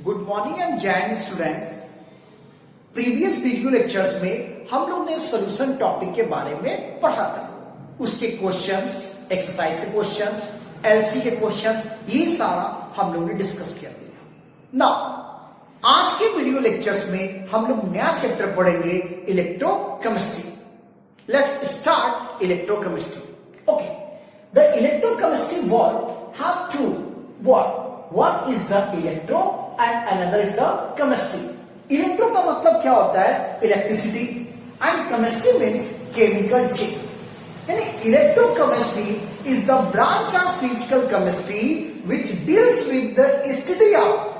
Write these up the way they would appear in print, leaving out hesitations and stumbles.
Good morning and जय Hind student. Previous video lectures में हम लोग ने सोल्यूशन टॉपिक के बारे में पढ़ा था। उसके क्वेश्चंस, एक्सरसाइज के क्वेश्चंस, एलसी के क्वेश्चंस, ये सारा हम लोग ने डिस्कस किया ना। आज के वीडियो लेक्चर्स में हम लोग नया चैप्टर पढ़ेंगे, electrochemistry. Let's start electrochemistry. Okay, the electrochemistry word have two word. One is the electro and another is the chemistry. Electro का मतलब क्या होता है? Electricity, and chemistry means chemical change. यानी electrochemistry is the branch of physical chemistry which deals with the study of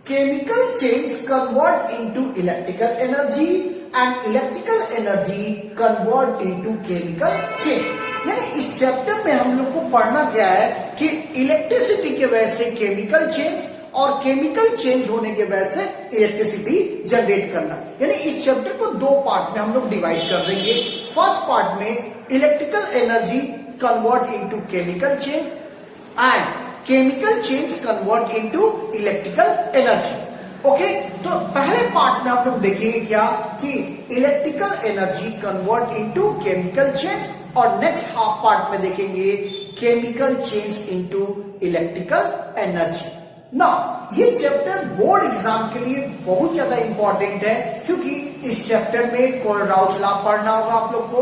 chemical change convert into electrical energy and electrical energy convert into chemical change। यानी इस chapter में हम लोग को पढ़ना क्या है कि इलेक्ट्रिसिटी के वजह से केमिकल चेंज और केमिकल चेंज होने के वजह से इलेक्ट्रिसिटी जनरेट करना। यानी इस चैप्टर को दो पार्ट में हम लोग डिवाइड कर देंगे। फर्स्ट पार्ट में electrical energy convert into chemical change and chemical change convert into electrical energy. Okay, तो पहले पार्ट में आप लोग देखेंगे क्या कि electrical energy convert into chemical change, और नेक्स्ट हाफ पार्ट में देखेंगे chemical change into electrical energy. ना, ये चैप्टर बोर्ड एग्जाम के लिए बहुत ज्यादा इंपॉर्टेंट है, क्योंकि इस चैप्टर में कोलराउज लॉ पढ़ना होगा, आप लोग को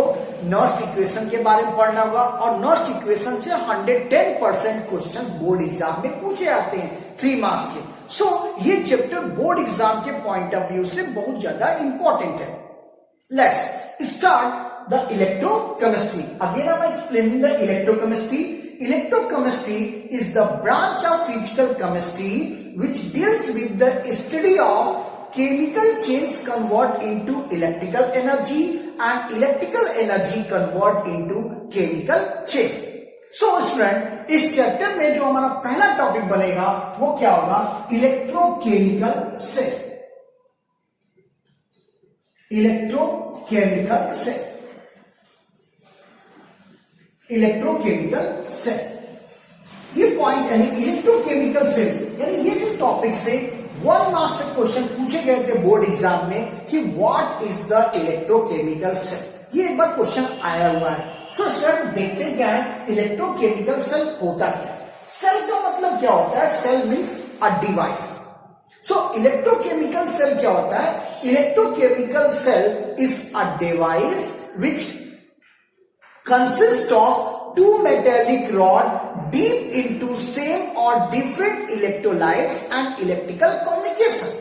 नर्स्ट इक्वेशन के बारे में पढ़ना होगा, और नर्स्ट इक्वेशन से 110% क्वेश्चन बोर्ड एग्जाम में पूछे जाते हैं 3 मार्क्स के। सो ये चैप्टर बोर्ड एग्जाम के पॉइंट ऑफ व्यू से बहुत ज्यादा इंपॉर्टेंट है। Let's start the electrochemistry. Again I am explaining the electrochemistry. Electrochemistry is the branch of physical chemistry which deals with the study of chemical change convert into electrical energy and electrical energy convert into chemical change. So student, इस chapter में जो हमारा पहला topic बनेगा वो क्या होगा? Electrochemical cell. Electrochemical cell, electrochemical cell, ये पॉइंट यानी इलेक्ट्रोकेमिकल सेल, यानी ये जो टॉपिक से 1 मार्क्स से क्वेश्चन पूछे गए थे बोर्ड एग्जाम में कि what is the electrochemical cell. ये एक बार क्वेश्चन आया हुआ है। सो स्टूडेंट, देखते क्या है इलेक्ट्रोकेमिकल सेल होता क्या है। सेल का मतलब क्या होता है? Cell means a device. So electrochemical cell क्या होता है? Electrochemical cell is a device which consist of two metallic rod deep into same or different electrolytes and electrical communication।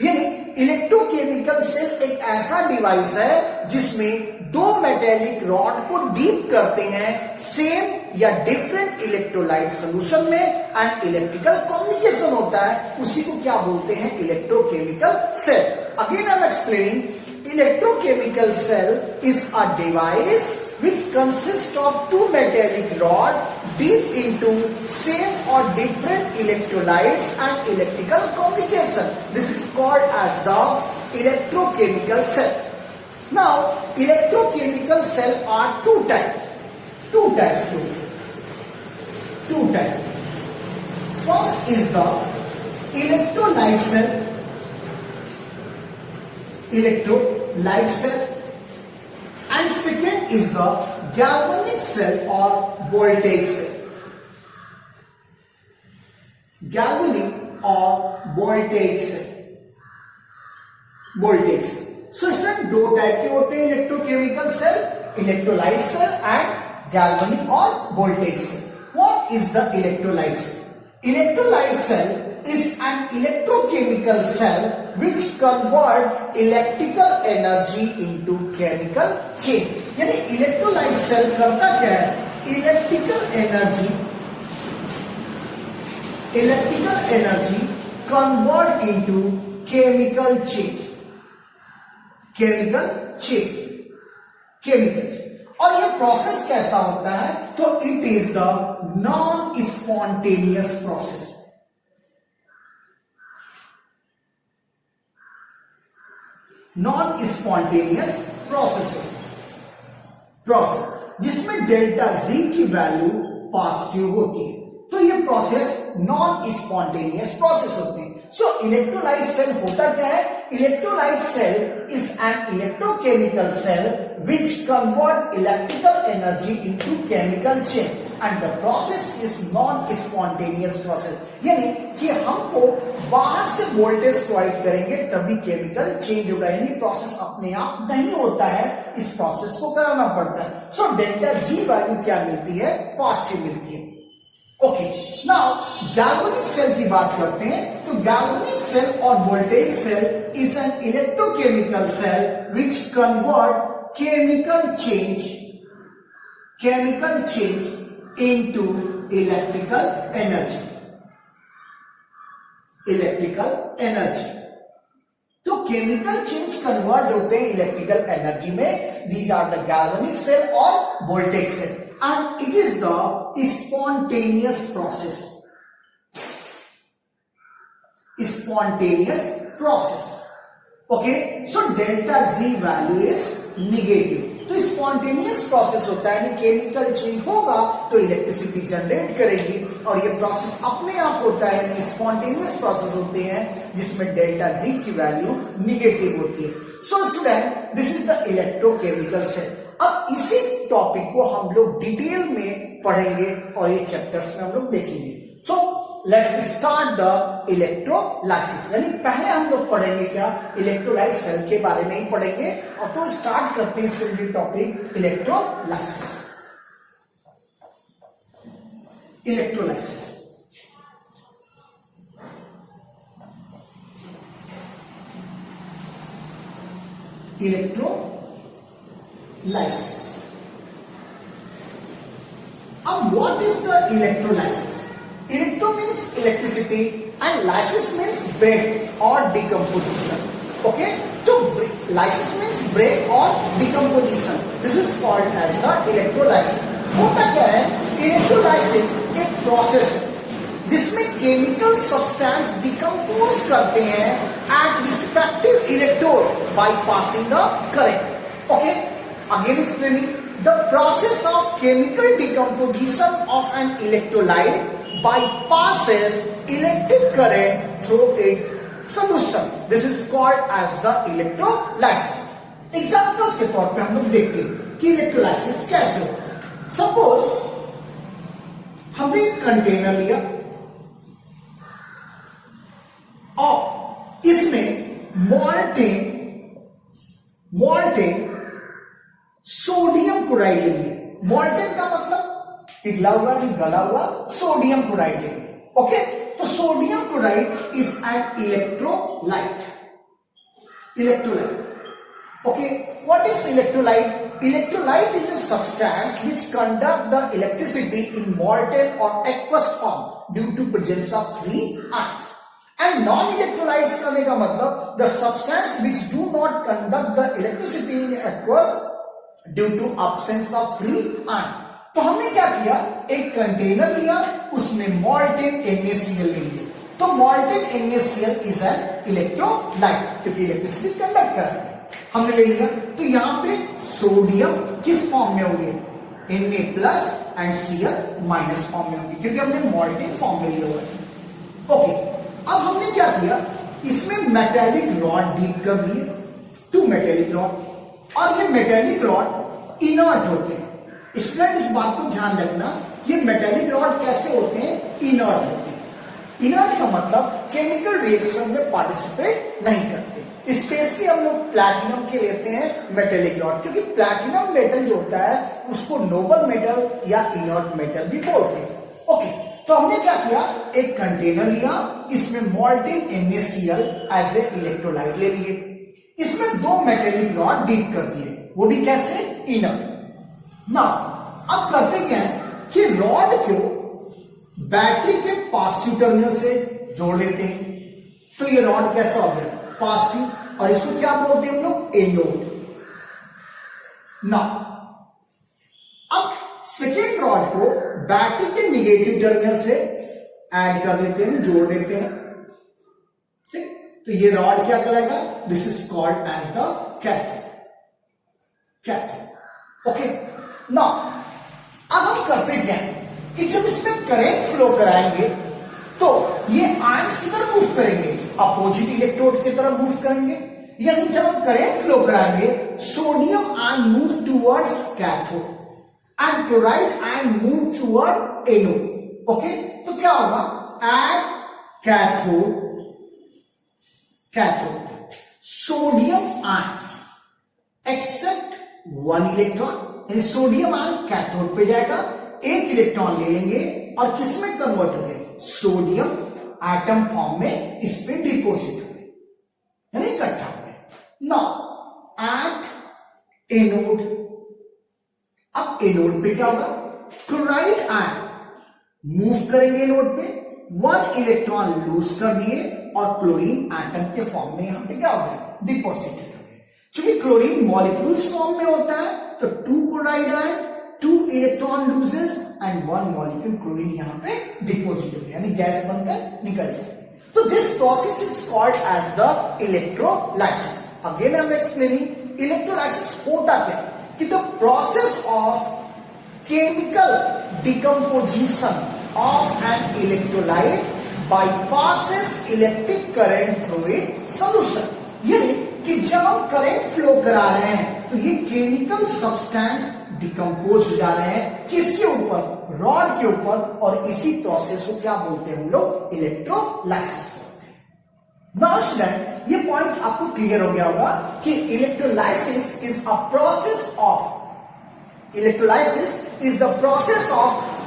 यानी इलेक्ट्रोकेमिकल सेल एक ऐसा डिवाइस है जिसमें 2 मेटेलिक रॉड को deep करते हैं सेम या डिफरेंट इलेक्ट्रोलाइट सोल्यूशन में, एंड इलेक्ट्रिकल कम्युनिकेशन होता है, उसी को क्या बोलते हैं? Electrochemical cell. Again I am explaining, electrochemical cell is a device which consists of 2 metallic rod deep into same or different electrolytes and electrical communication. This is called as the electrochemical cell. Now, electrochemical cell are two types. Two types. First is the electrolyte cell. Electrolyte cell. And second is the galvanic cell or voltaic cell. Galvanic or voltaic cell. Voltaic cell. So student, 2 type के होते हैं electrochemical cell, electrolyte cell and galvanic और voltaic cell. What is the electrolyte cell? Electrolyte cell is an electrochemical cell which convert electrical energy into chemical change। यानी electrolyte cell करता क्या है? Electrical energy convert into chemical change. और ये process कैसा होता है? तो it is the non spontaneous process. Non spontaneous process जिसमें डेल्टा जी की वैल्यू पॉजिटिव होती है, तो ये प्रोसेस नॉन स्पॉन्टेनियस प्रोसेस होते हैं। सो इलेक्ट्रोलाइट सेल होता क्या है? Electrolyte cell is an electrochemical cell which convert electrical energy into chemical change and the process is non spontaneous process, यानी कि हमको बाहर से वोल्टेज प्रोवाइड करेंगे तभी केमिकल चेंज होगा, यानी प्रोसेस अपने आप नहीं होता है, इस प्रोसेस को कराना पड़ता है। सो डेल्टा जी वैल्यू क्या मिलती है? पॉजिटिव मिलती है। ओके, नाउ गैल्वेनिक सेल की बात करते हैं। तो गैल्वेनिक सेल और voltage cell is an electrochemical cell which convert chemical change into electrical energy. तो केमिकल चेंज कन्वर्ट होते हैं इलेक्ट्रिकल एनर्जी में। These are the galvanic cell और voltage cell and it is the spontaneous process. Okay, so delta Z value is negative. तो spontaneous process होता है, यानी chemical change होगा तो इलेक्ट्रिसिटी जनरेट करेगी, और ये प्रोसेस अपने आप होता है, यानी स्पॉन्टेनियस प्रोसेस होते हैं जिसमें डेल्टा जी की वैल्यू निगेटिव होती है। So student, this is the electrochemical cell. अब इसी टॉपिक को हम लोग डिटेल में पढ़ेंगे और ये चैप्टर्स में हम लोग देखेंगे। So let's start the electrolysis, यानी पहले हम लोग पढ़ेंगे क्या? इलेक्ट्रोलाइट सेल के बारे में ही पढ़ेंगे। और तो स्टार्ट करते हैं सिंपल टॉपिक इलेक्ट्रोलाइसिस। अब what is the electrolysis? Electro means electricity and lysis means break or decomposition. Okay, so lysis means break or decomposition. This is called as the electrolysis. होता क्या है? इलेक्ट्रोलाइसिस एक process है जिसमें chemical substance decompose करते हैं at respective electrode by passing the current. Okay, again explaining the process of chemical decomposition of an electrolyte bypasses electric current through its solution. This is called as the electrolysis. Examples के तौर पे हम लोग देखते हैं कि electrolysis कैसे होता है। सपोज हमने एक कंटेनर लिया और इसमें मॉल्टेन सोडियम क्लोराइड लेंगे। मॉल्टेन का मतलब पिघला हुआ नहीं, गला हुआ सोडियम क्लोराइड लेंगे। ओके, तो sodium chloride is an electrolyte. Okay, what is electrolyte? Electrolyte is a substance which conduct the electricity in molten or aqueous form due to presence of free ions. And non-electrolytes करने का मतलब the substance which do not conduct the electricity in aqueous due to absence of free ion. तो हमने क्या किया? एक container लिया, उसमें molten NaCl लेंगे। तो molten NaCl is an electrolyte क्योंकि इलेक्ट्रिसिटी कंडक्ट कर रहा है। हमने ले लिया, तो यहां पे सोडियम किस फॉर्म में होंगे? Na plus and Cl minus form में होंगे क्योंकि हमने मॉल्टेन फॉर्म में लिया हुआ है। ओके, अब हमने क्या किया? इसमें मेटेलिक रॉड डीप कर दिए, 2 मेटेलिक रॉड, और ये मेटेलिक रॉड इनर्ट होते हैं। स्टूडेंट इस बात को ध्यान रखना, ये मेटेलिक रॉड कैसे होते हैं? इनर्ट होते हैं। इनर्ट का मतलब केमिकल रिएक्शन में पार्टिसिपेट नहीं करते। स्पेशली हम लोग प्लैटिनम के लेते हैं मेटेलिक रॉड क्योंकि प्लैटिनम मेटल जो होता है उसको नोबल मेटल या इनर्ट मेटल भी बोलते हैं। ओके, तो हमने क्या किया? एक कंटेनर लिया, इसमें molten NaCl as a electrolyte ले लिए, इसमें 2 मेटेलिक रॉड डीप कर दिए, वो भी कैसे? इनर्ट। नाउ अब करते क्या है कि रॉड को बैटरी के पॉजिटिव टर्मिनल से जोड़ लेते हैं। तो ये रॉड कैसा हो गया? पॉजिटिव, और इसको क्या बोलते हैं हम लोग? एनोड। नाउ अब सेकेंड रॉड को बैटरी के नेगेटिव टर्मिनल से ऐड कर देते हैं, जोड़ देते हैं। ठीक, तो ये रॉड क्या कहलाएगा? This is called as the cathode. Okay, now अब हम करते क्या कि जब इसमें करंट फ्लो कराएंगे तो ये आयंस किधर मूव करेंगे? अपोजिट इलेक्ट्रोड की तरफ मूव करेंगे, यानी जब हम करंट फ्लो कराएंगे sodium ion move towards cathode and chloride ion move toward anode. Okay, तो क्या होगा, at cathode sodium ion except one electron, यानी सोडियम आयन कैथोड पे जाएगा, एक इलेक्ट्रॉन ले लेंगे और किसमें कन्वर्ट होंगे, सोडियम एटम फॉर्म में इस पे डिपोजिट हो गए, यानी इकट्ठा हो गए। नाउ एट एनोड, अब एनोड पे क्या होगा, क्लोराइड आयन मूव करेंगे एनोड पे, वन इलेक्ट्रॉन लूज कर दिए और क्लोरीन एटम के फॉर्म में यहां पे क्या हो गया, डिपोजिटेड हो गए। क्योंकि क्लोरीन मॉलिक्यूल्स फॉर्म में होता है तो two chloride ion, two electron loses and one molecule chlorine यहां पे डिपोजिट हो गया, यानी गैस बनकर निकल जाए। तो this process is called as the electrolysis. Again I am explaining electrolysis होता क्या, कि the process of chemical decomposition of an electrolyte bypasses electric current through its solution। यानी कि जब हम करंट फ्लो करा रहे हैं तो ये केमिकल सब्सटेंस डिकम्पोज हो जा रहे हैं किसके ऊपर, रॉड के ऊपर, और इसी प्रोसेस को क्या बोलते हैं हम लोग, इलेक्ट्रोलाइसिस बोलते हैं। नाउ स्टूडेंट, ये पॉइंट आपको क्लियर हो गया होगा कि electrolysis is a process of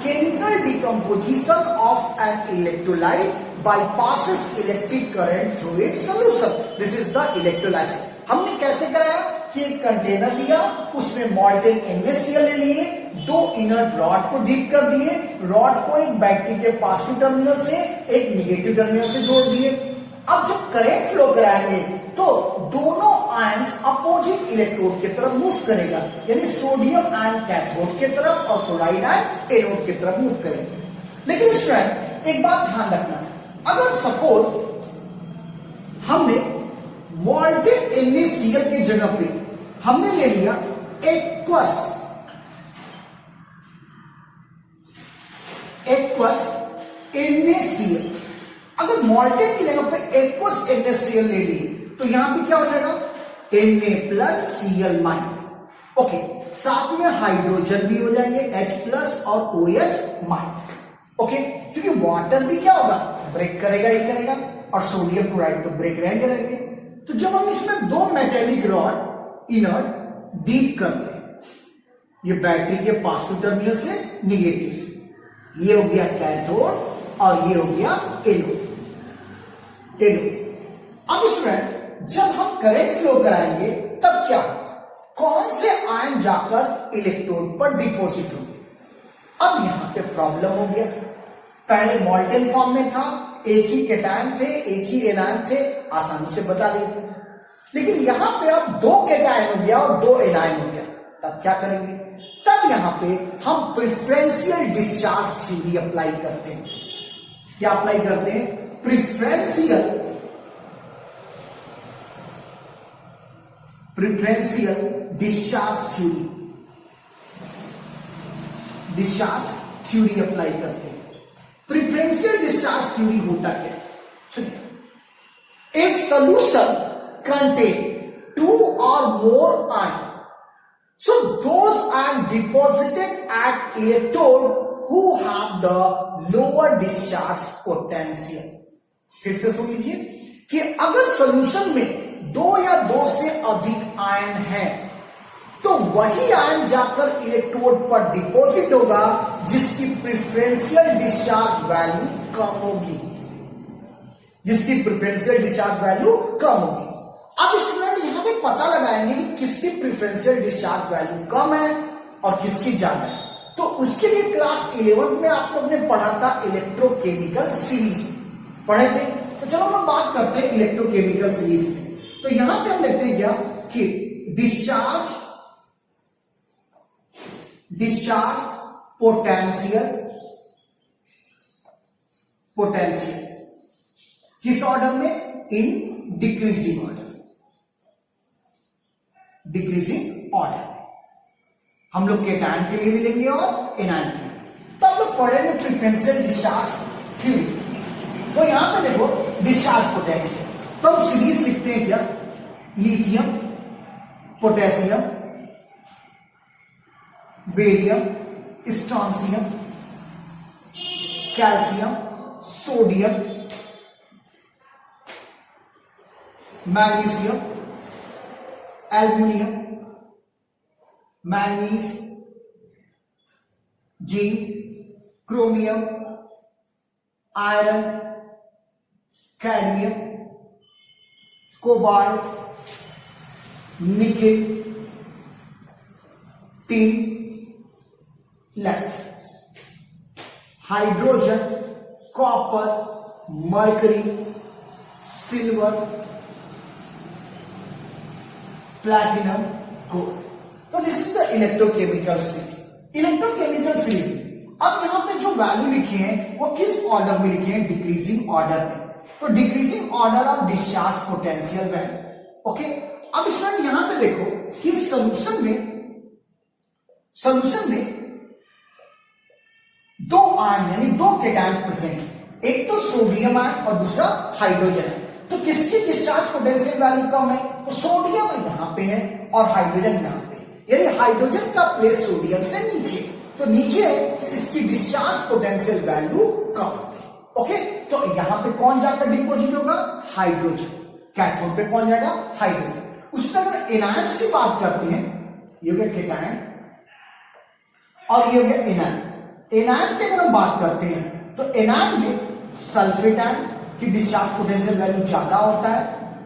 chemical decomposition of an electrolyte bypasses electric current through its solution। This is the electrolysis। हमने कैसे कराया कि एक कंटेनर लिया, उसमें मॉल्टेन NaCl ले लिए, दो इनर्ट रॉड को डीप कर दिए, रॉड को एक बैटरी के पॉजिटिव टर्मिनल से एक निगेटिव टर्मिनल से जोड़ दिए। अब जब करंट फ्लो कराएंगे तो दोनों आयंस अपोजिट इलेक्ट्रोड की तरफ मूव करेगा, यानी सोडियम आयन कैथोड की तरफ और क्लोराइड आयन एनोड की तरफ मूव करेंगे। लेकिन स्टूडेंट एक बात ध्यान रखना, अगर सपोज हमने मॉल्टेन NaCl की जगह पे हमने ले लिया एक्वस NaCl, अगर मॉल्टेन की जगह पे एक्वस NaCl ले लिए तो यहां पे क्या हो जाएगा, Na+Cl-। ओके, साथ में हाइड्रोजन भी हो जाएंगे H+ और OH-। ओके, क्योंकि वाटर भी क्या होगा, ब्रेक करेगा ही करेगा, और सोडियम क्लोराइड तो ब्रेक रहेंगे। तो जब हम इसमें दो मेटेलिक रॉड इनर्ट डीप करते हैं, ये बैटरी के पॉजिटिव टर्मिनल से निगेटिव से, ये हो गया कैथोड और ये हो गया एनोड। अब स्टूडेंट जब हम करंट फ्लो कराएंगे तब क्या होगा, कौन से आयन जाकर इलेक्ट्रोड पर डिपोजिट होंगे। अब यहां पे प्रॉब्लम हो गया, पहले मॉल्टेन फॉर्म में था, एक ही कैटायन थे, एक ही एनायन थे, आसानी से बता देते, लेकिन यहां पे अब दो कैटायन हो गया और दो एनायन हो गया, तब क्या करेंगे, तब यहां पे हम प्रिफरेंशियल डिस्चार्ज थ्योरी अप्लाई करते हैं। क्या अप्लाई करते हैं, प्रिफरेंशियल डिस्चार्ज थ्योरी अप्लाई करते हैं। प्रिफरेंशियल डिस्चार्ज थ्योरी होता क्या, if solution contain two or more ion, so those are deposited at electrode who have the lower discharge potential. फिर से सुन लीजिए कि अगर सॉल्यूशन में दो या दो से अधिक आयन है तो वही आयन जाकर इलेक्ट्रोड पर डिपॉजिट होगा जिसकी प्रिफरेंशियल डिस्चार्ज वैल्यू कम होगी, अब स्टूडेंट यहां पे पता लगाएंगे कि किसकी प्रिफरेंशियल डिस्चार्ज वैल्यू कम है और किसकी ज्यादा है। तो उसके लिए क्लास 11 में आप लोग ने पढ़ा था इलेक्ट्रोकेमिकल सीरीज पढ़े थे। तो चलो हम बात करते हैं इलेक्ट्रोकेमिकल सीरीज में। तो यहां पे हम लिखते हैं क्या कि डिस्चार्ज पोटेंशियल किस ऑर्डर में, इन डिक्रीजिंग ऑर्डर हम लोग कैटायन के लिए भी लेंगे और एनायन के लिए। तो हम लोग पढ़ेंगे प्रिफरेंशियल डिस्चार्ज थ्योरी। तो यहां पे देखो डिस्चार्ज पोटेंशियल। तो हम सीरीज लिखते हैं क्या, lithium, potassium, barium, strontium, calcium, sodium, magnesium, aluminium, manganese, zinc, chromium, iron, cadmium, cobalt, nickel, tin, lead, hydrogen, copper, mercury, silver, platinum, gold. तो this is the electrochemical series. Electrochemical series अब यहां पे जो value लिखे हैं वो किस order में लिखे हैं, डिक्रीजिंग ऑर्डर में। तो decreasing order of discharge potential value. Okay, अब स्टूडेंट यहां पे देखो कि सॉल्यूशन में दो आयन यानी दो केटायन प्रेजेंट है, एक तो सोडियम आयन और दूसरा हाइड्रोजन है। तो किसकी डिस्चार्ज पोटेंशियल वैल्यू कम है, तो सोडियम यहां पे है और हाइड्रोजन यहां पे है, यानी हाइड्रोजन का प्लेस सोडियम से नीचे, तो नीचे है तो इसकी डिस्चार्ज पोटेंशियल वैल्यू कम होगी। ओके, तो यहां पे कौन जाकर डिपोजिट होगा, हाइड्रोजन। कैथोड पे कौन जाएगा, हाइड्रोजन। उस पर अगर एनायंस की बात करते हैं, ये हो गया केटायन और ये हो गया एनायन। एनायन की अगर हम बात करते हैं तो एनायन में सल्फेट आयन की डिस्चार्ज पोटेंशियल वैल्यू ज्यादा होता है,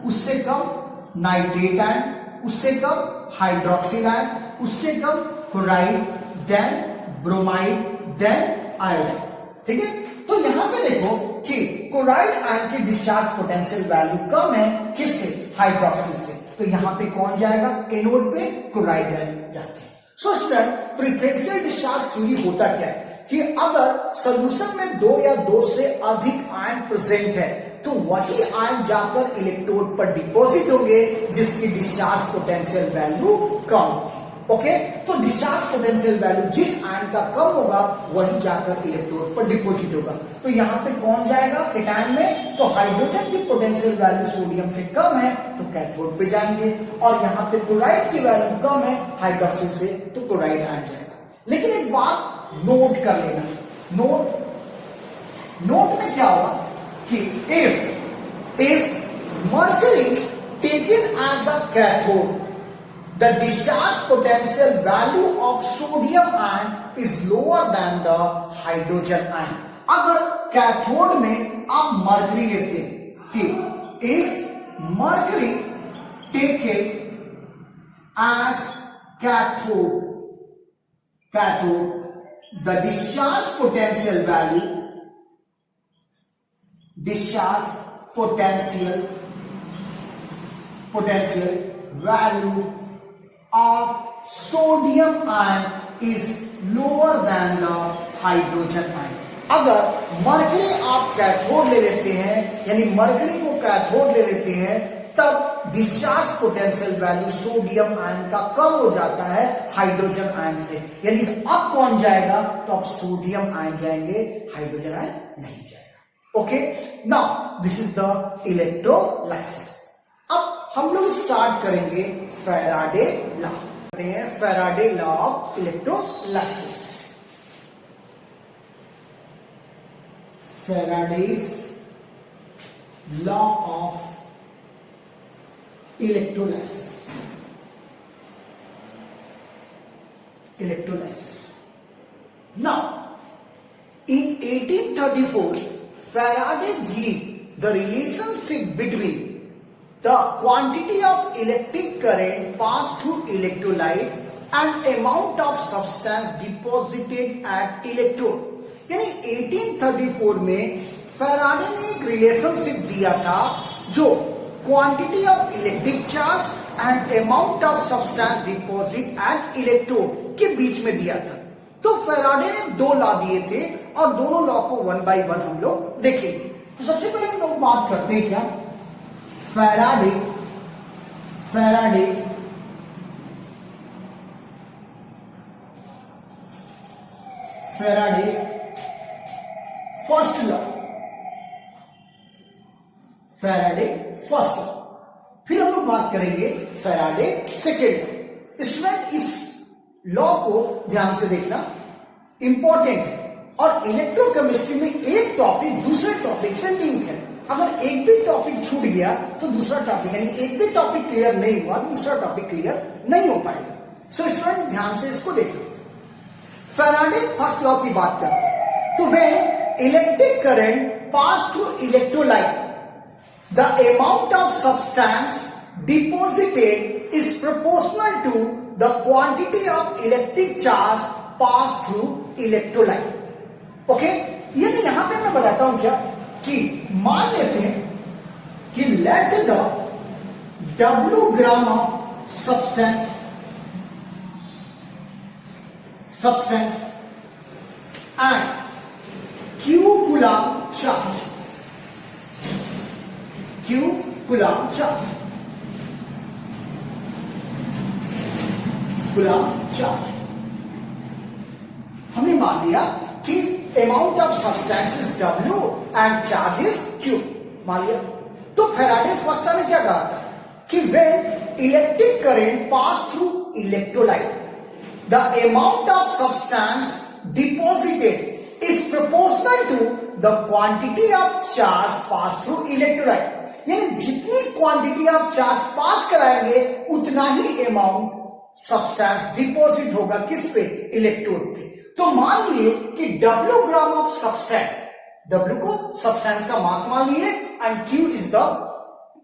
उससे कम नाइट्रेट आयन, उससे कम हाइड्रोक्सिल आयन, उससे कम chloride, then bromide, then iodide. ठीक है, तो यहां पे देखो कि क्लोराइड आयन की डिस्चार्ज पोटेंशियल वैल्यू कम है, किससे, हाइड्रोक्सिल से। तो यहां पे कौन जाएगा, एनोड पे क्लोराइड आयन जाते हैं। So student, preferential discharge theory होता क्या है कि अगर सॉल्यूशन में दो या दो से अधिक आयन प्रेजेंट है तो वही आयन जाकर इलेक्ट्रोड पर डिपॉजिट होंगे जिसकी डिस्चार्ज पोटेंशियल वैल्यू कम होगी। ओके, तो डिस्चार्ज पोटेंशियल वैल्यू जिस आयन का कम होगा वही जाकर इलेक्ट्रोड पर डिपॉजिट होगा। तो यहां पे कौन जाएगा केटायन में, तो हाइड्रोजन की पोटेंशियल वैल्यू सोडियम से कम है तो कैथोड पे जाएंगे, और यहां पे क्लोराइड की वैल्यू कम है हाइड्रोक्सिल से, तो क्लोराइड आयन जाएगा। लेकिन एक बात नोट कर लेना, नोट में क्या होगा कि if mercury taken as a cathode, the discharge potential value of sodium ion is lower than the hydrogen ion। अगर कैथोड में आप मर्करी लेते हैं कि if mercury taken as cathode, the discharge potential value of sodium ion is lower than the hydrogen ion। अगर mercury आप cathode ले लेते हैं, यानी मरकरी को कैथोड ले लेते हैं, तब discharge potential value sodium ion का कम हो जाता है हाइड्रोजन आयन से, यानी अब कौन जाएगा, तो अब सोडियम आयन जाएंगे, हाइड्रोजन आयन नहीं जाएगा। Okay, now this is the electrolysis. अब हम लोग स्टार्ट करेंगे Faraday law. Faraday law of electrolysis. Faraday's law of electrolysis. Now, in 1834, Faraday gave the relationship between the quantity of electric current passed through electrolyte and amount of substance deposited at electrode। यानी 1834 में Faraday ने एक relationship दिया था जो quantity of electric charge and amount of substance deposit eight electrode के बीच में दिया था। तो फैराडे ने दो लॉ दिए थे और दोनों लॉ को वन बाय वन हम लोग देखेंगे। तो सबसे पहले हम लोग बात करते हैं क्या, Faraday first law. Faraday first law. फिर हम लोग बात करेंगे फैराडे सेकेंड लॉ। स्टूडेंट इस लॉ को ध्यान से देखना, इंपॉर्टेंट है। और इलेक्ट्रोकेमिस्ट्री में एक टॉपिक दूसरे टॉपिक से लिंक है। अगर एक भी टॉपिक छूट गया तो दूसरा टॉपिक, यानी एक भी टॉपिक क्लियर नहीं हुआ दूसरा टॉपिक क्लियर नहीं हो पाएगा। सो स्टूडेंट ध्यान से इसको देखो। फैराडे फर्स्ट लॉ की बात करते हैं। तो when electric current pass through electrolyte, the amount of substance deposited is proportional to the quantity of electric charge pass through electrolyte. Okay, यानी यहां पे मैं बताता हूं क्या कि मान लेते हैं कि let the W gram of substance and Q coulomb charge, हमने मान लिया कि amount of substance is W and charge is Q, मान लिया। तो फैराडे फर्स्ट लॉ ने क्या कहा था कि when electric current pass through electrolyte, the amount of substance deposited is proportional to the quantity of charge pass through electrolyte. यानी जितनी क्वांटिटी ऑफ चार्ज पास कराएंगे उतना ही अमाउंट सब्सटेंस डिपॉजिट होगा किस पे, इलेक्ट्रोड पे। तो मान लिए कि W gram of substance, W को सब्सटेंस का मास मान लिए and Q is the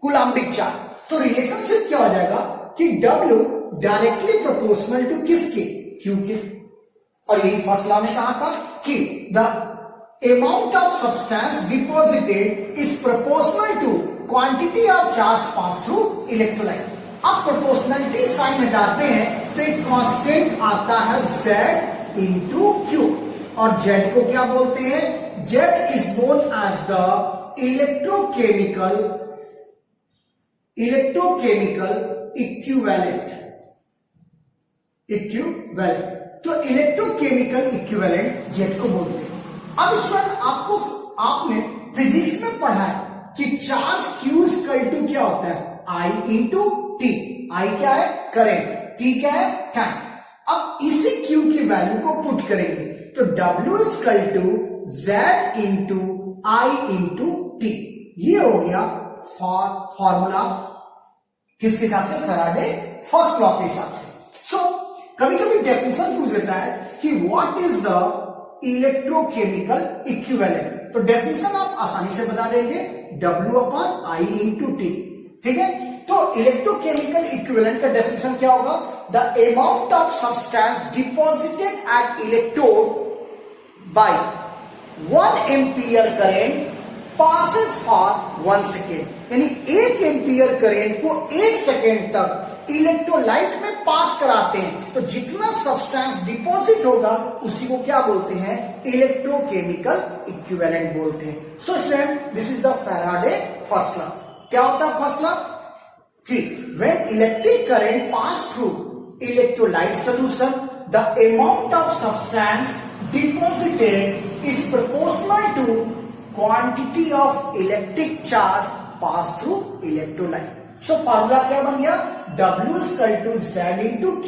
Coulombic charge. तो रिलेशनशिप क्या हो जाएगा कि W डायरेक्टली प्रोपोर्शनल टू किसके, Q के। और यही फर्स्ट लॉ में कहा था कि the amount of substance deposited is proportional to quantity of charge pass through electrolyte. अब प्रोपोर्शनलिटी साइन हटाते हैं तो एक कांस्टेंट आता है Z इंटू Q, और Z को क्या बोलते हैं, Z is known as the electrochemical equivalent. तो इलेक्ट्रोकेमिकल इक्विवेलेंट Z को बोलते हैं। अब इस वक्त आपने फिजिक्स में पढ़ा है कि चार्ज Q इक्वल टू क्या होता है, I इंटू T। I क्या है, करंट, T क्या है, टाइम। अब इसी Q की वैल्यू को पुट करेंगे तो W equal to Z into I into T। ये हो गया फॉर्मूला किसके हिसाब से, फैराडे फर्स्ट लॉ के हिसाब से। सो कभी कभी डेफिनेशन पूछ देता है कि what is the electrochemical equivalent. तो डेफिनेशन आप आसानी से बता देंगे, W upon I into T। ठीक है, तो इलेक्ट्रोकेमिकल इक्विवेलेंट का डेफिनेशन क्या होगा, the amount of substance deposited at electrode by 1 ampere current passes for 1 second. यानी 1 एम्पियर करंट को 1 सेकेंड तक इलेक्ट्रोलाइट में पास कराते हैं तो जितना सब्सटेंस डिपॉजिट होगा उसी को क्या बोलते हैं, इलेक्ट्रोकेमिकल इक्विवेलेंट बोलते हैं। So student this is the Faraday first law. क्या होता है फर्स्ट लॉ कि when electric current pass through electrolyte solution the amount of substance deposited is proportional to quantity of electric charge pass through electrolyte. So formula क्या बन गया, W equal to Z into Q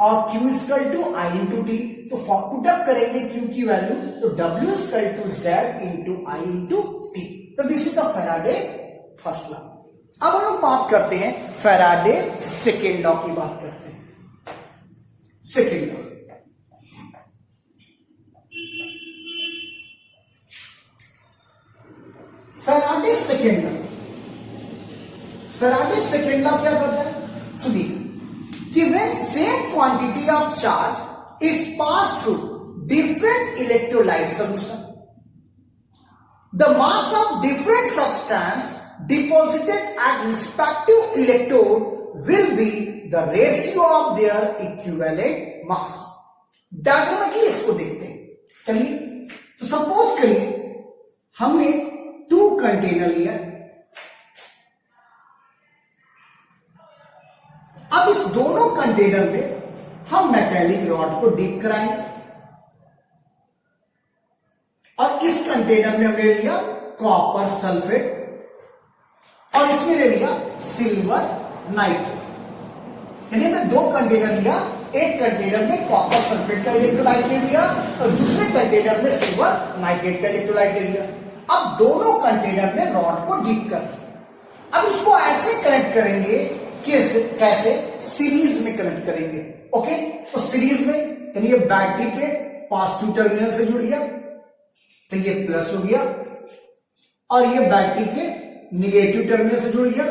और Q equal to I into T। तो put up करेंगे Q की value तो W equal to Z into I into T। तो this is the Faraday first law. अब हम लोग बात करते हैं फैराडे सेकेंड लॉ की बात करते हैं। Second law, Faraday second law. Faraday second law क्या करता है, सुनिए कि when same quantity of charge is pass through different electrolyte solution, the mass of different substance deposited at respective electrode will be the ratio of their equivalent mass। Diagrammatically इसको देखते हैं। चलिए, तो सपोज करिए हमने 2 कंटेनर लिया। अब इस दोनों कंटेनर में हम मेटेलिक रॉड को डीप कराएंगे और इस कंटेनर में हमने लिया कॉपर सल्फेट और इसमें ले लिया सिल्वर नाइट्रेट। यानी हमने दो कंटेनर लिया, एक कंटेनर में कॉपर सल्फेट का इलेक्ट्रोलाइट ले लिया और दूसरे कंटेनर में सिल्वर नाइट्रेट का इलेक्ट्रोलाइट ले लिया। अब दोनों कंटेनर में रॉड को डीप कर दिया। अब इसको ऐसे कनेक्ट करेंगे कैसे, सीरीज में कनेक्ट करेंगे। ओके, तो सीरीज में यानी ये बैटरी के पॉजिटिव टर्मिनल से जुड़ गया तो ये प्लस हो गया, और ये बैटरी के निगेटिव टर्मिनल से जुड़ गया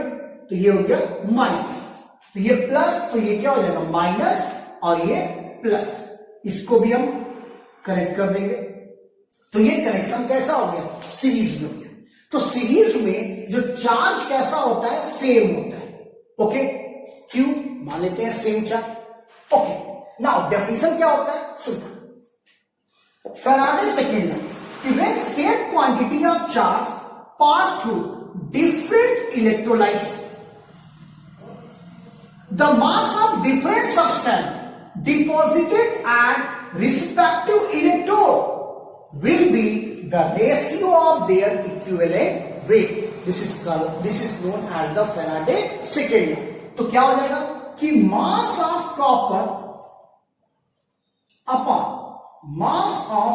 तो ये हो गया माइनस। तो ये प्लस तो ये क्या हो जाएगा माइनस, और ये प्लस। इसको भी हम कनेक्ट कर देंगे तो ये कनेक्शन कैसा हो गया, सीरीज में हो गया। तो सीरीज में जो चार्ज कैसा होता है, सेम होता है। ओके, क्यों मान लेते हैं same charge. Okay, now definition क्या होता है, सुनो। Faraday's second law, when same quantity of charge pass through different electrolytes, the mass of different substance deposited at respective electrode will be the ratio of their equivalent weight. This is known as the Faraday second law. तो क्या हो जाएगा कि mass of copper upon mass of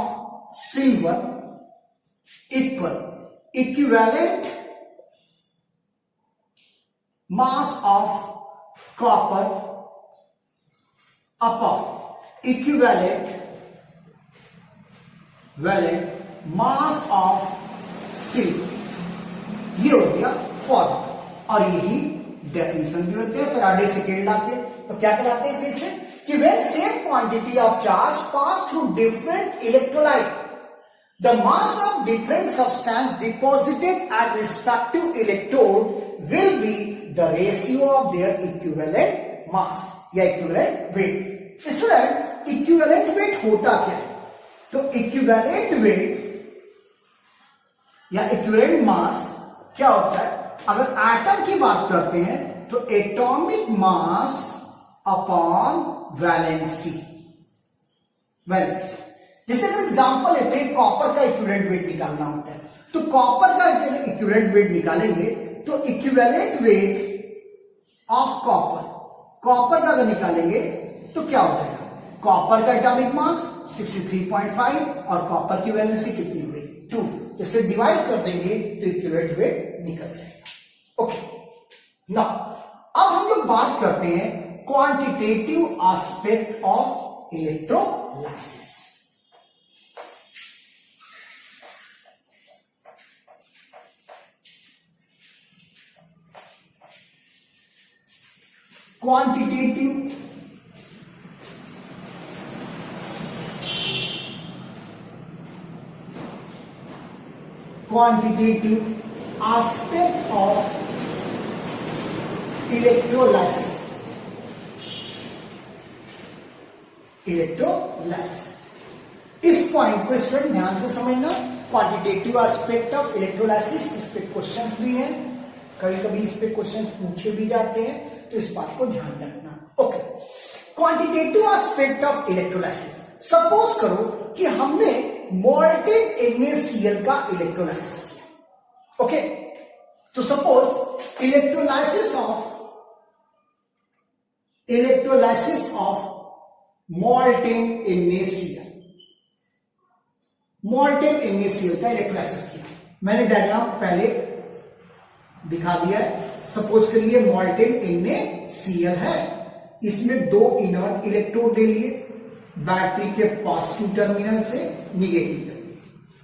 silver equivalent mass of copper upon equivalent mass of silver, ये हो गया formula. और यही डेफिनेशन भी होते हैं फैराडे सेकेंड लॉ के। तो क्या कहलाते हैं फिर से कि when same quantity of charge pass through different electrolyte, the mass of different substance deposited at respective electrode will be the ratio of their equivalent mass या equivalent weight। Student, equivalent weight होता क्या है? तो equivalent weight या equivalent mass क्या होता है? अगर एटम की बात करते हैं तो एटॉमिक मास अपॉन वैलेंसी। जैसे हम एग्जांपल लेते हैं, कॉपर का इक्विवेलेंट वेट निकालना होता है, तो कॉपर का इक्विवेलेंट वेट निकालेंगे तो इक्विवेलेंट वेट ऑफ कॉपर का अगर निकालेंगे तो क्या हो जाएगा, कॉपर का एटॉमिक मास 63.5 और कॉपर की वैलेंसी कितनी हुई 2, इसे डिवाइड कर देंगे तो इक्विवेलेंट वेट निकल जाएगा। ओके, नाउ अब हम लोग बात करते हैं quantitative aspect of electrolysis. Quantitative aspect of electrolysis. इस पॉइंट को स्टूडेंट ध्यान से समझना, क्वांटिटेटिव एस्पेक्ट ऑफ इलेक्ट्रोलाइसिस, इस पे क्वेश्चंस भी हैं, कभी कभी इस पे क्वेश्चंस पूछे भी जाते हैं, तो इस बात को ध्यान रखना। Okay, quantitative aspect of electrolysis. Suppose करो कि हमने मोल्टेन NaCl का इलेक्ट्रोलाइसिस किया। ओके, तो suppose electrolysis of molten NaCl का इलेक्ट्रोलाइसिस किया। मैंने डायग्राम पहले दिखा दिया है। सपोज करिए मोल्टेन NaCl है, इसमें दो इनर्ट इलेक्ट्रोड ले लिए, बैटरी के पॉजिटिव टर्मिनल से निगेटिव टर्मिनल।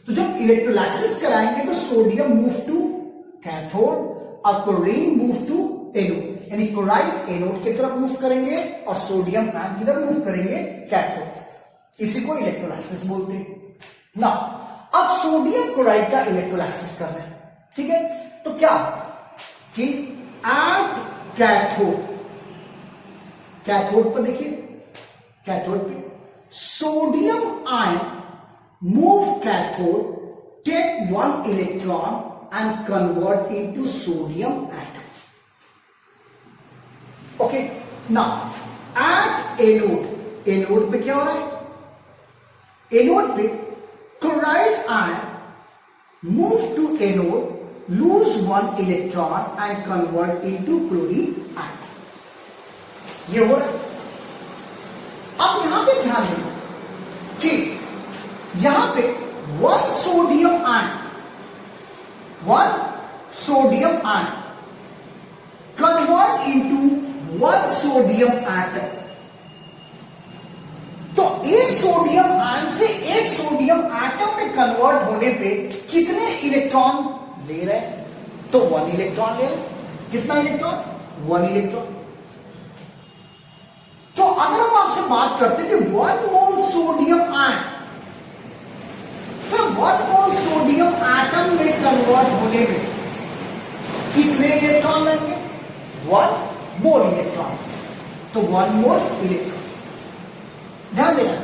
तो जब इलेक्ट्रोलाइसिस कराएंगे तो सोडियम मूव टू कैथोड और क्लोरीन मूव टू एनोड, यानी क्लोराइड एनोड की तरफ मूव करेंगे और सोडियम आयन की तरफ मूव करेंगे कैथोड की तरफ। इसी को इलेक्ट्रोलाइसिस बोलते हैं ना। अब सोडियम क्लोराइड का इलेक्ट्रोलाइसिस कर रहे हैं, ठीक है, तो क्या होगा कि एट कैथोड पर देखिए, कैथोड पे sodium ion move cathode, take 1 electron and convert into sodium atom. Okay, now at anode पे क्या हो रहा है, एनोड पे chloride ion move to anode lose one electron and convert into chlorine atom. ये हो रहा है। अब यहां पे ध्यान देना कि यहां पे one sodium ion convert into one sodium atom। तो एक सोडियम आयन से एक सोडियम एटम में कन्वर्ट होने पे कितने इलेक्ट्रॉन ले रहे हैं? तो 1 इलेक्ट्रॉन ले रहे हैं। कितना इलेक्ट्रॉन? 1 इलेक्ट्रॉन। तो अगर हम आपसे बात करते हैं कि 1 मोल सोडियम आयन सिर्फ 1 मोल सोडियम एटम में कन्वर्ट होने में कितने इलेक्ट्रॉन लेंगे? 1 मोल इलेक्ट्रॉन। तो 1 मोल इलेक्ट्रॉन। ध्यान देना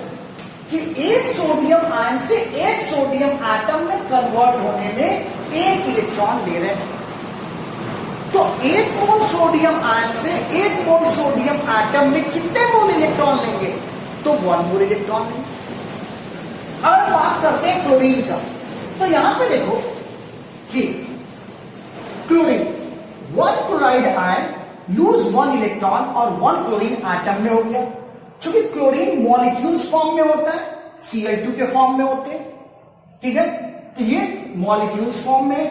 कि एक सोडियम आयन से एक सोडियम एटम में कन्वर्ट होने में 1 इलेक्ट्रॉन ले रहे हैं। तो 1 मोल सोडियम आयन से 1 मोल सोडियम एटम में कितने मोल इलेक्ट्रॉन लेंगे? तो 1 मोल इलेक्ट्रॉन लेंगे। अब बात करते हैं क्लोरीन का। तो यहां पे देखो कि chlorine 1 chloride ion lose 1 electron और 1 क्लोरीन एटम में हो गया। क्योंकि क्लोरीन मॉलिक्यूल्स फॉर्म में होता है, Cl2 के फॉर्म में होते हैं, ठीक है। तो ये मॉलिक्यूल्स फॉर्म में है।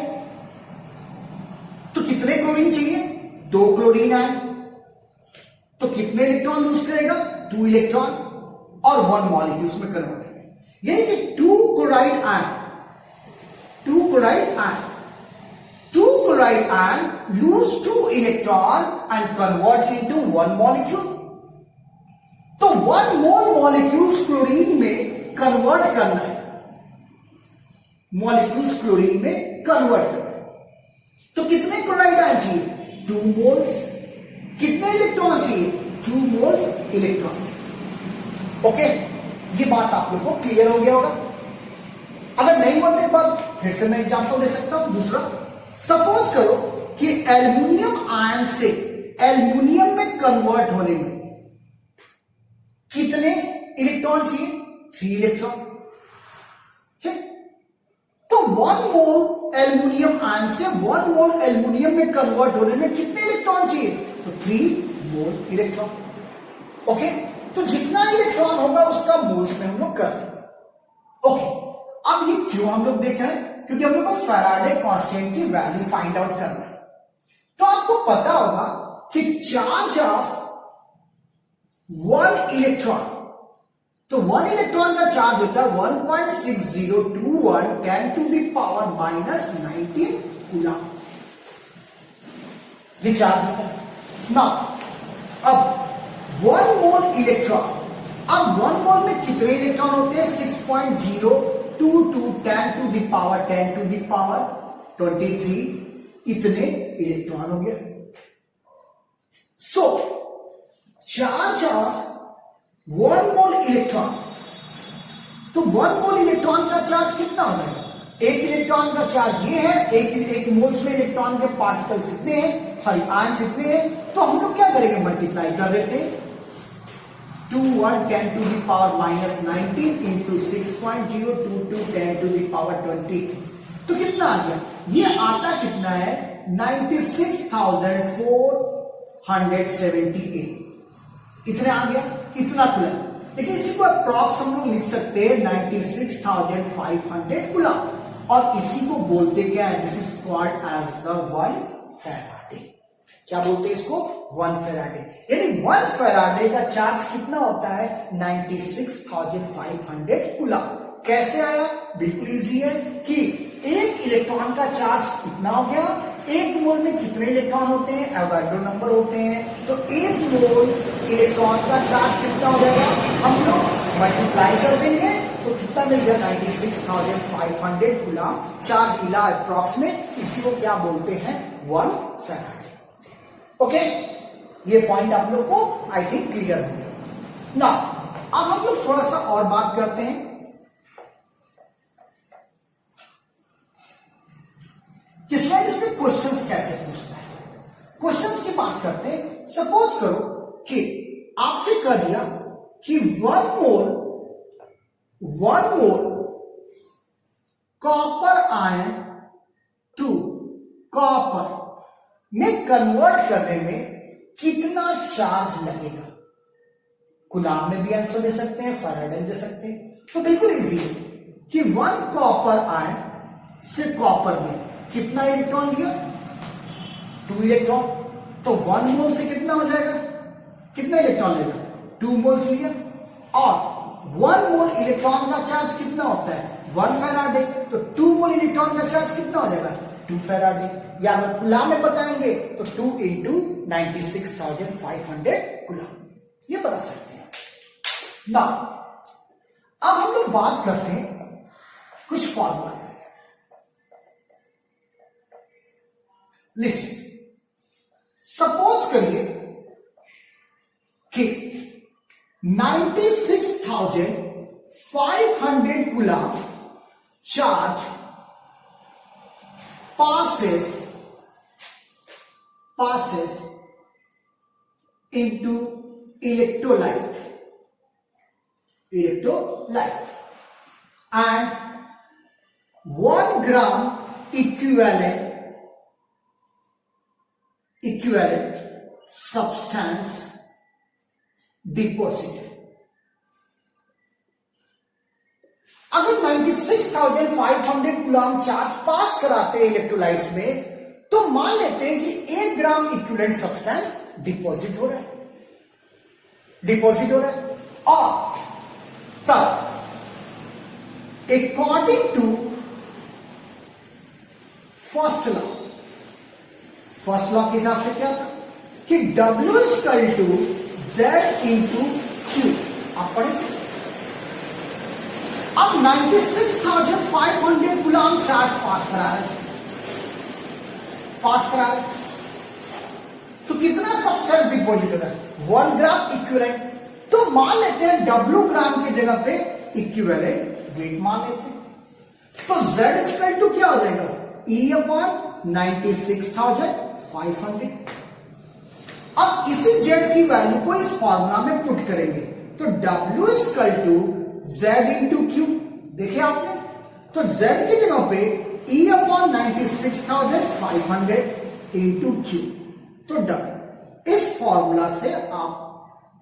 तो कितने क्लोरीन चाहिए? 2 क्लोरीन आयन। तो कितने इलेक्ट्रॉन लूज करेगा? 2 इलेक्ट्रॉन और 1 मॉलिक्यूल्स में कन्वर्ट करेगा। यानी कि 2 chloride ion lose 2 electron and convert into 1 molecule. तो 1 मोल मॉलिक्यूल्स क्लोरीन में कन्वर्ट करना है, मॉलिक्यूल्स क्लोरीन में कन्वर्ट करना है। तो कितने क्लोराइड आयन चाहिए? 2 मोल्स। कितने इलेक्ट्रॉन चाहिए? 2 मोल्स इलेक्ट्रॉन। ओके, ये बात आप लोग को क्लियर हो गया होगा। अगर नहीं बनने के बाद फिर से मैं एग्जांपल दे सकता हूं। दूसरा, सपोज करो कि एल्युमिनियम आयन से एल्युमिनियम में कन्वर्ट होने में कितने इलेक्ट्रॉन चाहिए? 3 इलेक्ट्रॉन। ठीक। तो 1 मोल एल्युमिनियम आयन से 1 मोल एल्युमिनियम में कन्वर्ट होने में कितने इलेक्ट्रॉन चाहिए? तो 3 मोल इलेक्ट्रॉन। ओके, तो जितना इलेक्ट्रॉन होगा उसका मोल्स में हम लोग कर देंगे। ओके, अब ये क्यों हम लोग देख रहे हैं? क्योंकि हम लोग को फैराडे कांस्टेंट की वैल्यू फाइंड आउट करना है। तो आपको पता होगा कि चार्ज ऑफ 1 इलेक्ट्रॉन, तो 1 इलेक्ट्रॉन का चार्ज होता है 1.6021 10 टू द पावर -19 कूलम। ये चार्ज होता है ना। अब 1 मोल इलेक्ट्रॉन, अब 1 मोल में कितने इलेक्ट्रॉन होते हैं? 6.022 10 to the power 10 to the power 23 इतने इलेक्ट्रॉन हो गए। So charge of 1 mole electron, तो 1 मोल इलेक्ट्रॉन का चार्ज कितना हो जाएगा? 1 इलेक्ट्रॉन का चार्ज ये है, एक मोल्स में इलेक्ट्रॉन के पार्टिकल्स इतने हैं, सॉरी आयंस इतने हैं। तो हम लोग क्या करेंगे? मल्टीप्लाई कर देते हैं। 2 1 10 to the power -19 into 6.022 10 to the power 20। तो कितना आ गया? ये आता कितना है? 96,478 इतने आ गया, इतना कूलम। देखिए इसी को अप्रॉक्स हम लोग लिख सकते हैं 96,500 कूलम। और इसी को बोलते क्या है? This is called as the 1 Faraday. क्या बोलते हैं इसको? 1 फैराडे। यानी 1 फैराडे का चार्ज कितना होता है? 96,500 कूलम। कैसे आया? बिल्कुल इजी है कि 1 इलेक्ट्रॉन का चार्ज कितना हो गया? 1 मोल में कितने इलेक्ट्रॉन होते हैं? एवोगाड्रो नंबर होते हैं। तो 1 मोल इलेक्ट्रॉन का चार्ज कितना हो जाएगा? हम लोग मल्टीप्लाई कर देंगे तो कितना मिल गया? 96,500 कूलम चार्ज मिला अप्रॉक्स में। इसी को क्या बोलते हैं? 1 फैराडे। ओके, ये पॉइंट आप लोग को आई थिंक क्लियर हो गया ना। अब हम लोग थोड़ा सा और बात करते हैं कि स्टूडेंट इसमें क्वेश्चंस कैसे पूछता है। क्वेश्चंस की बात करते हैं। सपोज करो कि आपसे कह दिया कि 1 मोल कॉपर आयन टू कॉपर में कन्वर्ट करने में कितना चार्ज लगेगा? कूलाम में भी आंसर दे सकते हैं, फैराडे में दे सकते हैं। तो बिल्कुल इजी है कि 1 कॉपर आयन से कॉपर में कितना इलेक्ट्रॉन लिया? 2 इलेक्ट्रॉन। तो 1 मोल से कितना हो जाएगा? कितना इलेक्ट्रॉन लेगा? 2 मोल्स लिया। और 1 मोल इलेक्ट्रॉन का चार्ज कितना होता है? 1 फैराडे। तो 2 मोल इलेक्ट्रॉन का चार्ज कितना हो जाएगा? 2 फैराडे। या अगर कूलाम में बताएंगे तो 2 इंटू 96,500 कूलाम, ये बता सकते हैं ना। अब हम लोग बात करते हैं कुछ फॉर्मूला। लिस्ट सपोज करिए कि 96,500 coulomb charge passes into electrolyte and 1 gram equivalent substance deposited. अगर 96,500 कूलाम चार्ज पास कराते हैं इलेक्ट्रोलाइट्स में, तो मान लेते हैं कि 1 ग्राम इक्विवेलेंट सब्सटेंस डिपॉजिट हो रहा है और तब अकॉर्डिंग टू फर्स्ट लॉ के हिसाब से क्या था कि W equal to Z into Q. आप पढ़ेंगे। अब 96,500 कूलाम चार्ज पास करा है, तो कितना सब्सटेंस डिपॉजिट हो रहा है? 1 ग्राम इक्विवेलेंट। तो मान लेते हैं W ग्राम की जगह पे इक्विवेलेंट वेट मान लेते हैं। तो Z इक्वल टू क्या हो जाएगा? E upon 96,500। अब इसी Z की वैल्यू को इस फॉर्मूला में पुट करेंगे तो W equal to Z into Q. देखिए आपने, तो Z की जगह पे E अपॉन 96,500 इंटू क्यू। तो W। इस फॉर्मूला से आप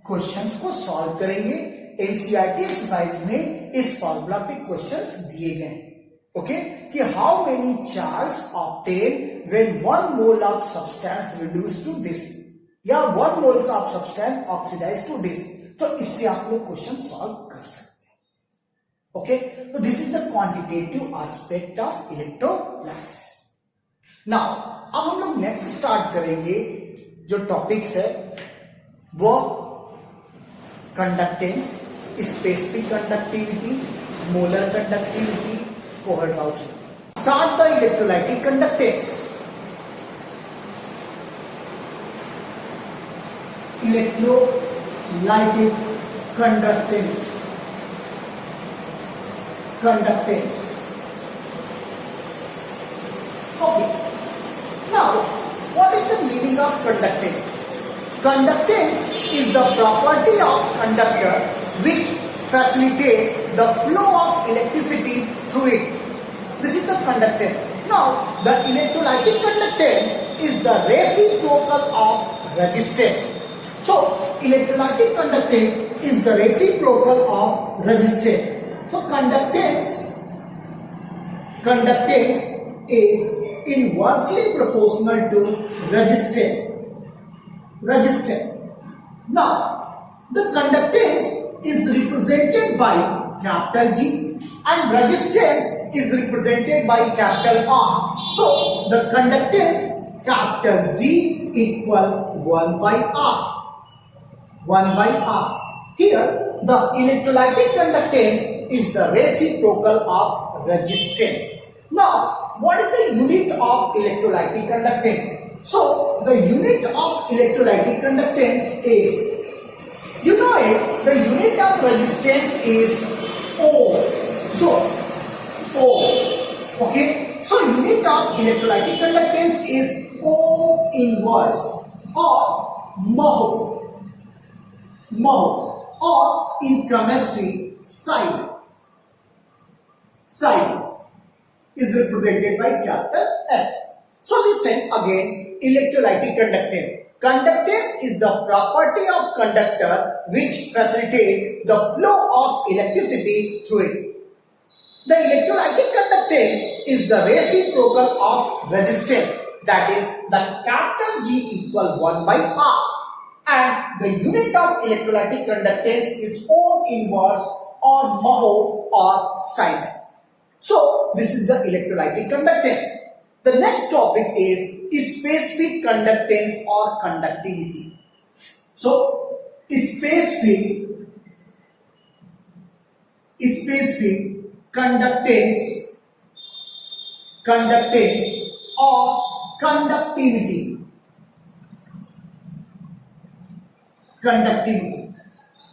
क्वेश्चंस को सॉल्व करेंगे। एनसीईआरटी एक्सरसाइज में इस फॉर्मूला पे क्वेश्चंस दिए गए हैं। ओके, कि how many charge obtain when 1 mole of substance reduce to this, या 1 moles of substance oxidize to this. तो इससे आप लोग क्वेश्चन सॉल्व कर सकते हैं। ओके, तो this is the quantitative aspect of electrolysis. Now अब हम लोग नेक्स्ट स्टार्ट करेंगे जो टॉपिक्स है वो conductance, specific conductivity, molar conductivity, coherence. Start the electrolytic conductance. Electrolytic conductance Okay. Now, what is the meaning of conductance? Conductance is the property of conductor which facilitates the flow of electricity through it. This is the conductance. Now, the electrolytic conductance is the reciprocal of resistance. So, electrolytic conductance is the reciprocal of resistance. So, conductance is inversely proportional to resistance. Now, the conductance is represented by capital G and resistance is represented by capital R. So, the conductance capital G equal 1 by R. Here, the electrolytic conductance is the reciprocal of resistance. Now, what is the unit of electrolytic conductance? So, the unit of electrolytic conductance is, you know it, the unit of resistance is ohm. So, ohm. Okay. So, unit of electrolytic conductance is ohm inverse or mho. Or in chemistry, psi is represented by capital S. So listen again, electrolytic conductance. Conductance is the property of conductor which facilitate the flow of electricity through it. The electrolytic conductance is the reciprocal of resistance, that is the capital G equal 1 by R, and the unit of electrolytic conductance is Ohm inverse or mho or Siemens. So this is the electrolytic conductance. The next topic is specific conductance or conductivity. So specific conductance or conductivity.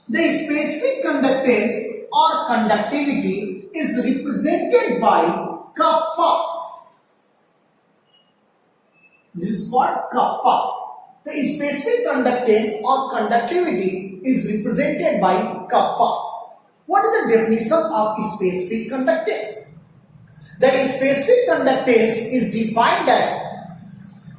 The specific conductance or conductivity is represented by kappa. This is called kappa. The specific conductance or conductivity is represented by kappa. What is the definition of specific conductance? The specific conductance is defined as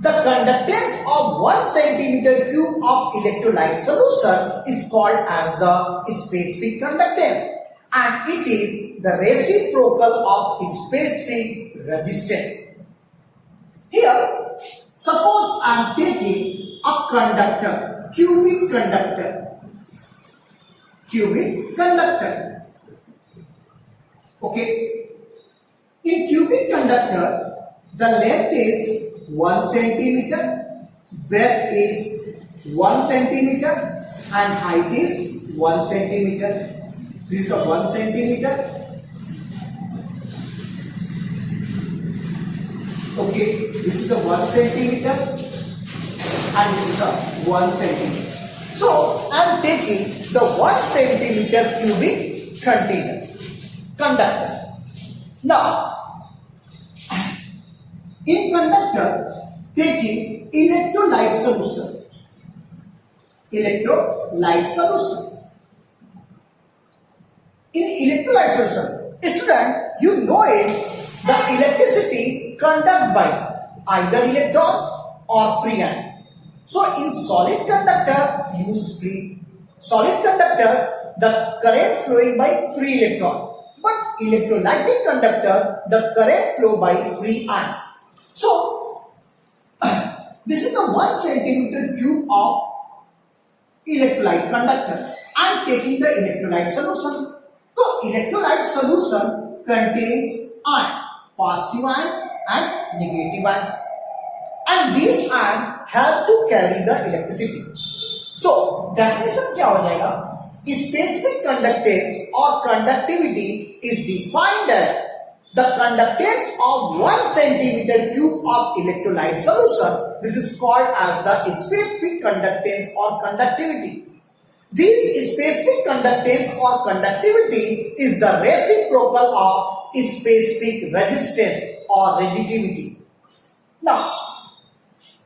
the conductance of 1 centimeter cube of electrolyte solution is called as the specific conductance, and it is the reciprocal of specific resistance. Here, suppose I am taking a conductor, cubic conductor. Okay. In cubic conductor, the length is 1 centimeter, breadth is 1 centimeter, and height is 1 centimeter. This is the 1 centimeter. Okay, this is the 1 centimeter, and this is the 1 centimeter. So I am taking the 1 centimeter cubic conductor. Now, in conductor, taking electrolyte solution. In electrolyte solution, student, you know it, the electricity conducted by either electron or free ion. So in solid conductor, use free. Solid conductor, the current flowing by free electron. But electrolytic conductor, the current flow by free ion. So, this is the 1 centimeter cube of electrolyte conductor. I am taking the electrolyte solution. So, electrolyte solution contains ion, positive ion and negative ion. And these ions help to carry the electricity. So, definition क्या हो जाएगा? Specific conductance or conductivity is defined as the conductance of 1 centimeter cube of electrolyte solution. This is called as the specific conductance or conductivity. This specific conductance or conductivity is the reciprocal of specific resistance or resistivity. Now,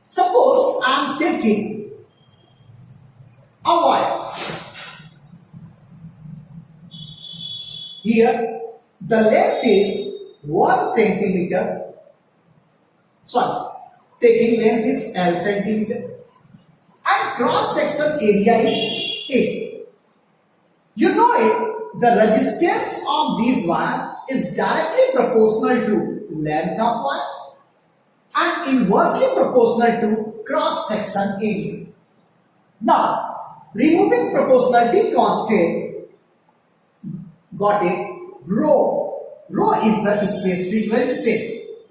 suppose I am taking a wire. Here, the length is 1 centimeter. Sorry, taking length is L centimeter. And cross section area is A. You know it, the resistance of these wire is directly proportional to length of wire and inversely proportional to cross section area. Now, removing proportionality constant, got it, rho. Rho is the specific resistance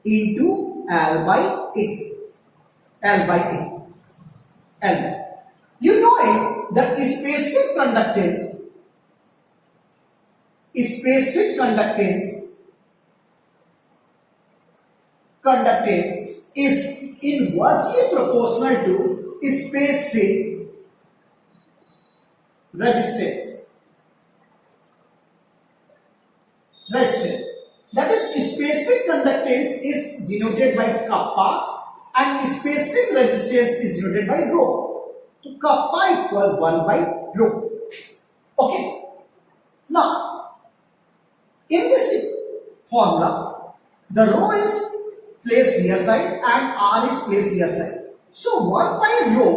into L by A. L. You know it, the specific conductance is inversely proportional to specific resistance. That is, specific conductance is denoted by kappa and specific resistance is denoted by rho. So kappa equal 1 by rho. Okay. Now, in this formula, the rho is placed here side and R is placed here side. So 1 by rho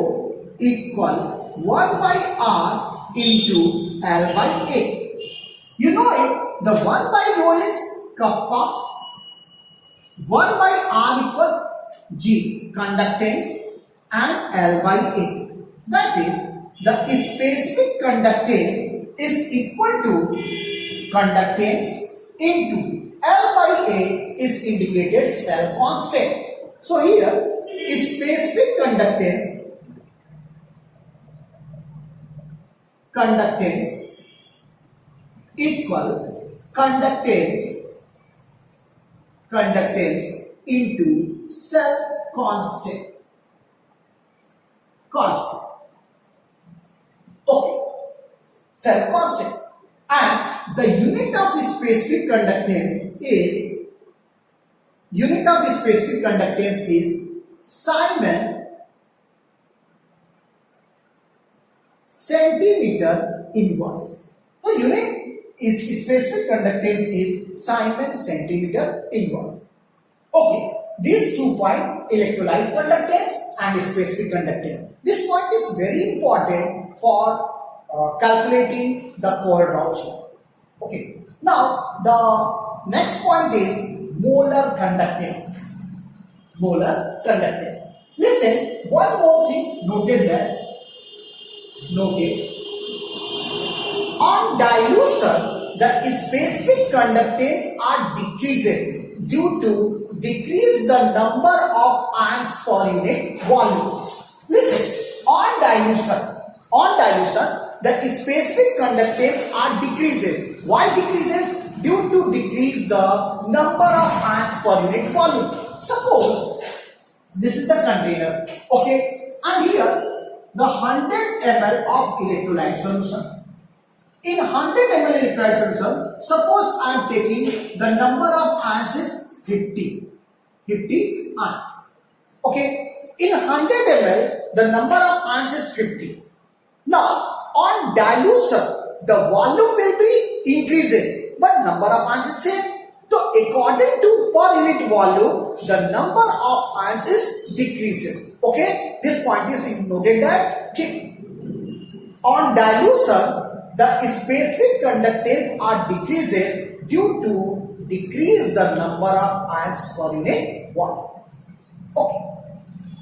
equal 1 by R into L by A. You know it, the 1 by rho is kappa, 1 by R equal G, conductance, and L by A. That is, the specific conductance is equal to conductance into L by A is indicated cell constant. So here, specific conductance equal conductance into cell constant. Okay, cell constant. And the unit of specific conductance is Simon centimeter inverse. The unit is specific conductance is Simon centimeter inverse. Okay, these 2 points, electrolyte conductance and specific conductance. This point is very important for calculating the cold Rauscher. Okay, now the next point is molar conductance. Listen, one more thing noted on dilution, the specific conductance are decreasing due to decrease the number of ions per unit volume. Listen, on dilution, the specific conductance are decreasing. Why decreases? Due to decrease the number of ions per unit volume. Suppose this is the container, okay, and here the 100 ml of electrolyte solution. In 100 ml electrolyte solution, suppose I am taking the number of ions is 50 ions. Okay, in 100 ml the number of ions is 50. Now on dilution the volume will be increasing but number of ions is same. So according to per unit volume the number of ions is decreasing. Okay, this point is noted that on dilution the specific conductance are decreases due to decrease the number of ions per unit volume. Okay.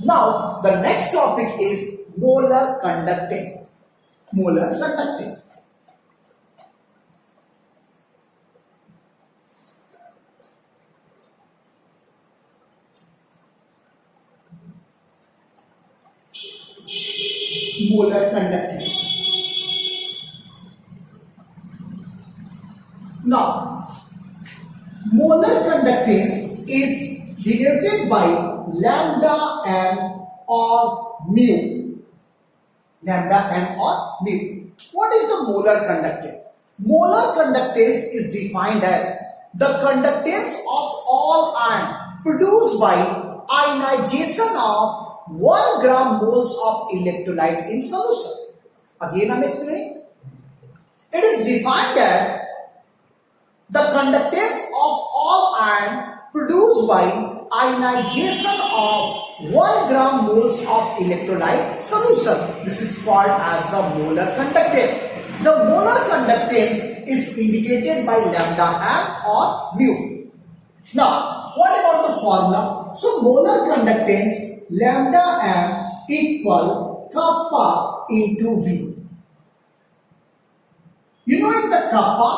Now the next topic is molar conductance. Now, molar conductance is denoted by lambda m or mu. What is the molar conductance? Molar conductance is defined as the conductance of all ion produced by ionization of 1 gram moles of electrolyte in solution. Again I am explaining. It is defined as the conductance of all ion produced by ionization of 1 gram moles of electrolyte solution. This is called as the molar conductance. The molar conductance is indicated by lambda m or mu. Now, what about the formula? So, molar conductance lambda m equal kappa into V. You know in the kappa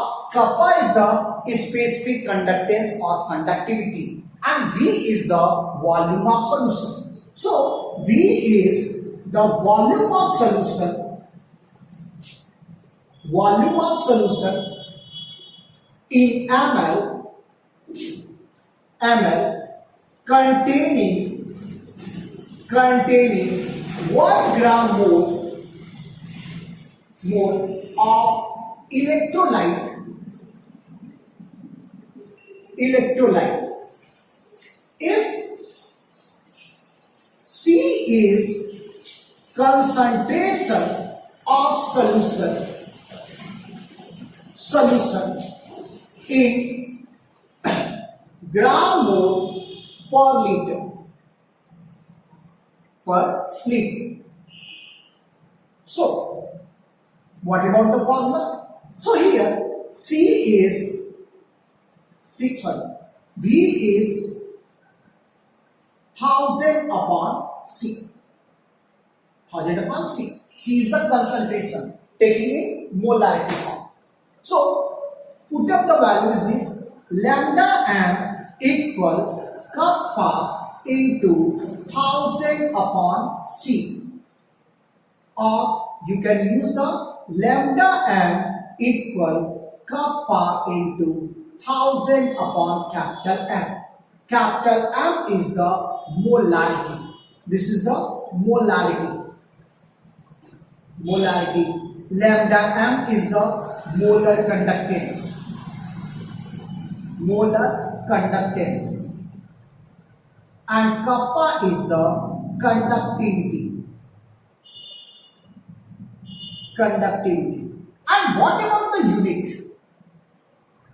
is the specific conductance or conductivity and V is the volume of solution. So, V is the volume of solution in ml containing 1 gram mole of electrolyte. If C is concentration of solution in gram mole per liter. Per liter. So, what about the formula? So here V is 1000 upon C. 1000 upon C. C is the concentration, taking in molarity form. So, put up the value is this, lambda m equal kappa into 1000 upon C. Or you can use the lambda m equal kappa into 1000 upon capital M. Capital M is the molarity. This is the molarity. Molarity. Lambda M is the molar conductance. Molar conductance. And kappa is the conductivity. Conductivity. And what about the unit?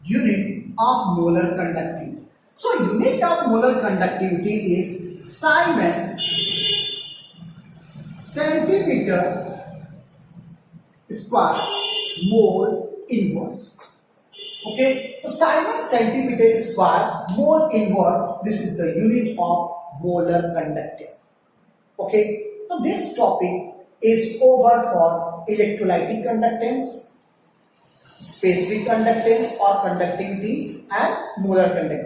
Unit of molar conductivity. So unit of molar conductivity is Simon centimeter square mole inverse. Okay, so Simon centimeter square mole inverse, this is the unit of molar conductivity. Okay, so this topic is over for electrolytic conductance, specific conductance or conductivity, and molar conductivity.